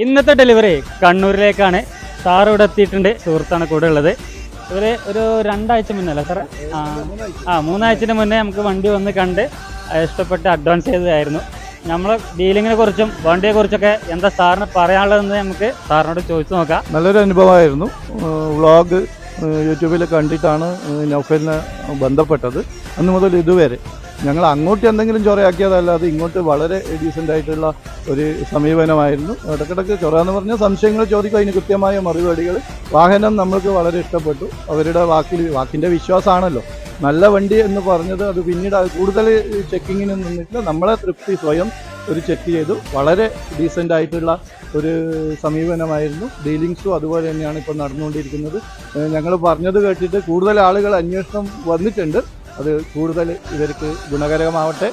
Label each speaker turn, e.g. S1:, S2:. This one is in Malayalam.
S1: ഇന്നത്തെ ഡെലിവറി കണ്ണൂരിലേക്കാണ്. സാർ ഇവിടെ എത്തിയിട്ടുണ്ട്, സുഹൃത്താണ് കൂടെ ഉള്ളത്. ഇവര് ഒരു 2 ആഴ്ച മുന്നേ അല്ല സാറേ, 3 ആഴ്ചന് മുന്നേ നമുക്ക് വണ്ടി വന്ന് കണ്ട് ഇഷ്ടപ്പെട്ട് അഡ്വാൻസ് ചെയ്തതായിരുന്നു. നമ്മളെ ഡീലിങ്ങിനെ കുറിച്ചും വണ്ടിയെ കുറിച്ചൊക്കെ എന്താ സാറിന് പറയാനുള്ളതെന്ന് നമുക്ക് സാറിനോട് ചോദിച്ചു നോക്കാം.
S2: നല്ലൊരു അനുഭവമായിരുന്നു. വ്ളോഗ് യൂട്യൂബിൽ കണ്ടിട്ടാണ് നൗഫലിനെ ബന്ധപ്പെട്ടത്. അന്ന് മുതൽ ഇതുവരെ ഞങ്ങൾ അങ്ങോട്ട് എന്തെങ്കിലും ചൊറയാക്കിയതല്ലാതെ ഇങ്ങോട്ട് വളരെ ഡീസൻ്റ് ആയിട്ടുള്ള ഒരു സമീപനമായിരുന്നു. ഇടയ്ക്കിടയ്ക്ക് ചൊറ എന്ന് പറഞ്ഞാൽ സംശയങ്ങൾ ചോദിക്കും, അതിന് കൃത്യമായ മറുപടികൾ. വാഹനം നമ്മൾക്ക് വളരെ ഇഷ്ടപ്പെട്ടു. അവരുടെ വാക്കിൻ്റെ വിശ്വാസമാണല്ലോ നല്ല വണ്ടി എന്ന് പറഞ്ഞത്. അത് പിന്നീട് കൂടുതൽ ചെക്കിങ്ങിന് നിന്നിട്ടില്ല, നമ്മളെ തൃപ്തി സ്വയം ഒരു ചെക്ക് ചെയ്തു. വളരെ ഡീസൻ്റ് ആയിട്ടുള്ള ഒരു സമീപനമായിരുന്നു. ഡീലിങ്സും അതുപോലെ തന്നെയാണ് ഇപ്പോൾ നടന്നുകൊണ്ടിരിക്കുന്നത്. ഞങ്ങൾ പറഞ്ഞത് കേട്ടിട്ട് കൂടുതൽ ആളുകൾ അന്വേഷണം വന്നിട്ടുണ്ട്. അത് കൂടുതൽ ഇവർക്ക് ഗുണകരമാവട്ടെ.